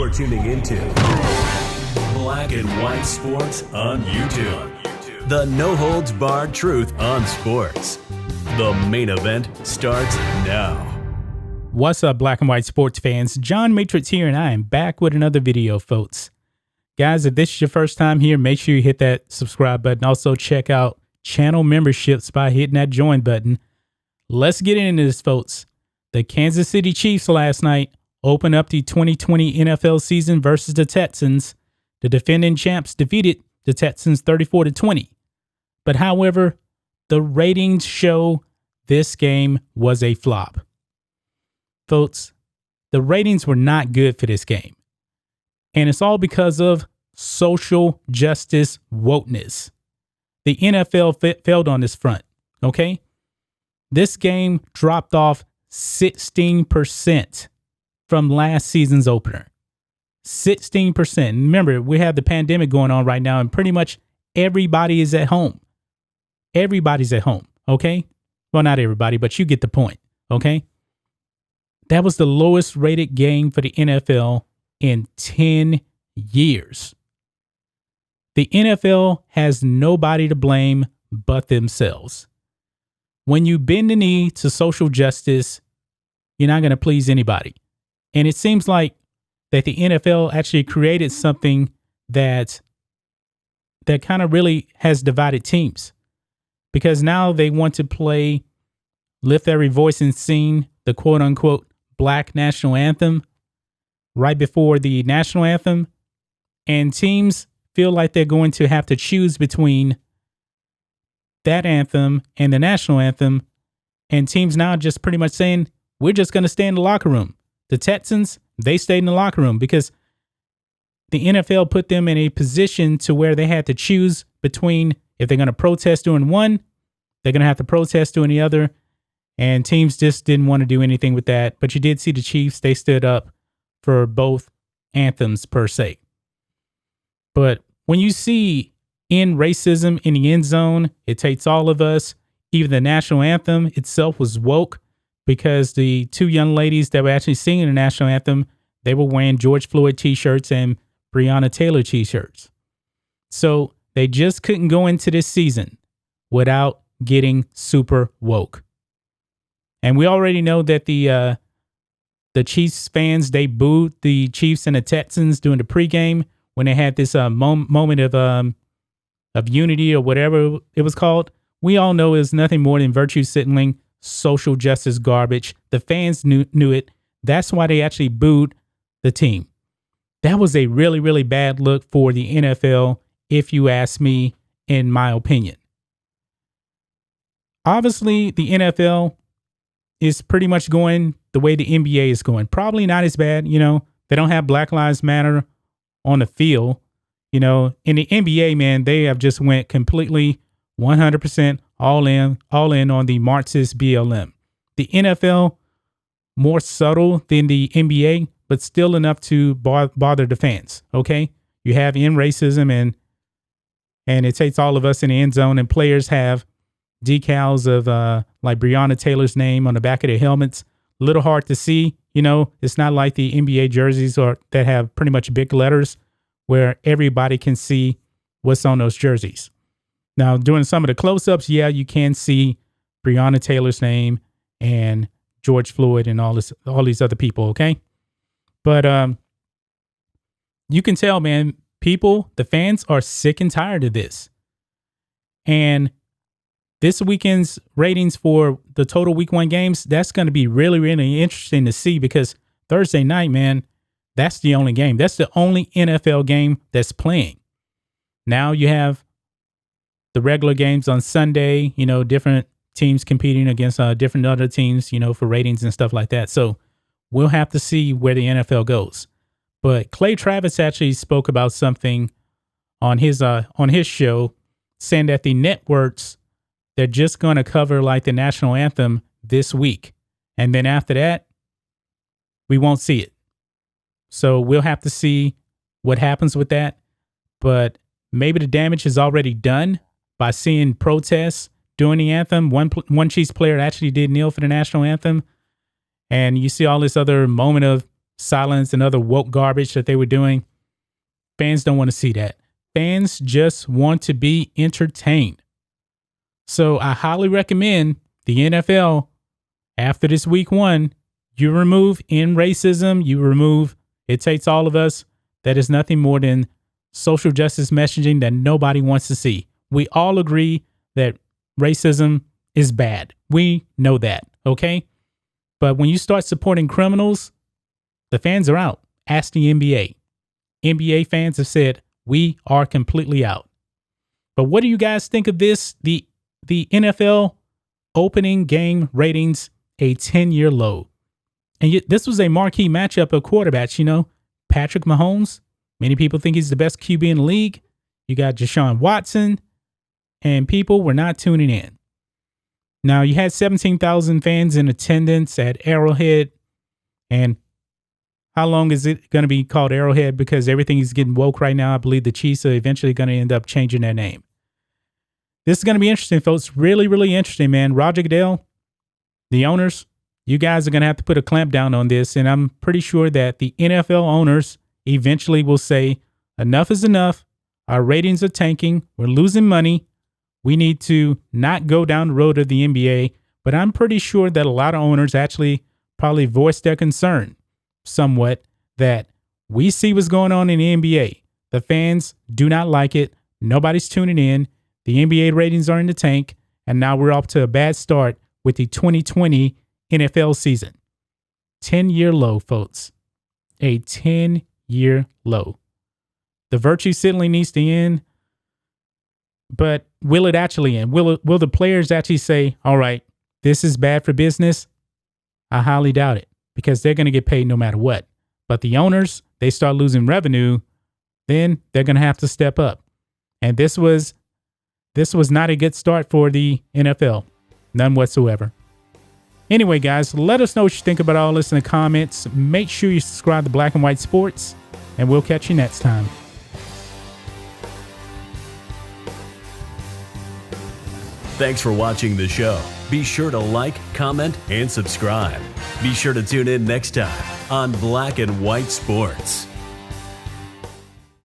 You're tuning into Black and White Sports on YouTube. The no-holds-barred truth on sports. The main event starts now. What's up, Black and White sports fans? John Matrix here, and I am back with another video, folks. Guys, if this is your first time here, make sure you hit that subscribe button. Also, check out channel memberships by hitting that join button. Let's get into this, folks. The Kansas City Chiefs last night opened up the 2020 NFL season versus the Texans. The defending champs defeated the Texans 34-20. But however, the ratings show this game was a flop. Folks, the ratings were not good for this game. And it's all because of social justice wokeness. The NFL failed on this front, okay? This game dropped off 16% from last season's opener. 16%. Remember, we have the pandemic going on right now, and pretty much everybody is at home. Everybody's at home, okay? Well, not everybody, but you get the point, okay? That was the lowest rated game for the NFL in 10 years. The NFL has nobody to blame but themselves. When you bend the knee to social justice, you're not going to please anybody. And it seems like that the NFL actually created something that kind of really has divided teams. Because now they want to play Lift Every Voice and Sing, the quote unquote Black national anthem, right before the national anthem. And teams feel like they're going to have to choose between that anthem and the national anthem. And teams now just pretty much saying, we're just going to stay in the locker room. The Texans, they stayed in the locker room because the NFL put them in a position to where they had to choose between if they're going to protest doing one, they're going to have to protest doing the other. And teams just didn't want to do anything with that. But you did see the Chiefs, they stood up for both anthems per se. But when you see end racism in the end zone, it takes all of us. Even the national anthem itself was woke because the two young ladies that were actually singing the national anthem, they were wearing George Floyd t-shirts and Breonna Taylor t-shirts. So they just couldn't go into this season without getting super woke. And we already know that the Chiefs fans, they booed the Chiefs and the Texans during the pregame when they had this moment of unity or whatever it was called. We all know it was nothing more than virtue signaling, social justice garbage. The fans knew it. That's why they actually booed the team. That was a really, really bad look for the NFL, if you ask me, in my opinion. Obviously, the NFL is pretty much going the way the NBA is going. Probably not as bad, you know. They don't have Black Lives Matter on the field. You know, in the NBA, man, they have just went completely 100% all in on the Marxist BLM. The NFL, more subtle than the NBA, but still enough to bother the fans, okay? You have end racism, and it takes all of us in the end zone, and players have decals of like Breonna Taylor's name on the back of their helmets. A little hard to see, you know. It's not like the NBA jerseys that have pretty much big letters where everybody can see what's on those jerseys. Now, doing some of the close-ups, yeah, you can see Breonna Taylor's name and George Floyd and all these other people, okay? But you can tell, man, the fans are sick and tired of this. And this weekend's ratings for the total week 1 games, that's going to be really, really interesting to see because Thursday night, man, that's the only game. That's the only NFL game that's playing. Now you have the regular games on Sunday, you know, different teams competing against different other teams, you know, for ratings and stuff like that. So we'll have to see where the NFL goes. But Clay Travis actually spoke about something on his show, saying that the networks, they're just going to cover like the national anthem this week. And then after that, we won't see it. So we'll have to see what happens with that. But maybe the damage is already done by seeing protests during the anthem. One Chiefs player actually did kneel for the national anthem. And you see all this other moment of silence and other woke garbage that they were doing. Fans don't want to see that. Fans just want to be entertained. So I highly recommend the NFL, after this week 1, you remove in racism, you remove it takes all of us. That is nothing more than social justice messaging that nobody wants to see. We all agree that racism is bad. We know that, okay? But when you start supporting criminals, the fans are out. Ask the NBA. NBA fans have said, we are completely out. But what do you guys think of this? The NFL opening game ratings, a 10-year low. And yet this was a marquee matchup of quarterbacks, Patrick Mahomes. Many people think he's the best QB in the league. You got Deshaun Watson, and people were not tuning in. Now, you had 17,000 fans in attendance at Arrowhead, and how long is it going to be called Arrowhead? Because everything is getting woke right now. I believe the Chiefs are eventually going to end up changing their name. This is going to be interesting, folks. Really, really interesting, man. Roger Goodell, the owners, you guys are going to have to put a clamp down on this, and I'm pretty sure that the NFL owners eventually will say, enough is enough. Our ratings are tanking. We're losing money. We need to not go down the road of the NBA. But I'm pretty sure that a lot of owners actually probably voiced their concern somewhat that we see what's going on in the NBA. The fans do not like it. Nobody's tuning in. The NBA ratings are in the tank. And now we're off to a bad start with the 2020 NFL season. 10-year low, folks. A 10-year low. The virtue signaling needs to end. But will it actually end? Will the players actually say, all right, this is bad for business? I highly doubt it, because they're going to get paid no matter what. But the owners, they start losing revenue, then they're going to have to step up. And this was not a good start for the NFL. None whatsoever. Anyway, guys, let us know what you think about all this in the comments. Make sure you subscribe to Black and White Sports, and we'll catch you next time. Thanks for watching the show. Be sure to like, comment, and subscribe. Be sure to tune in next time on Black and White Sports.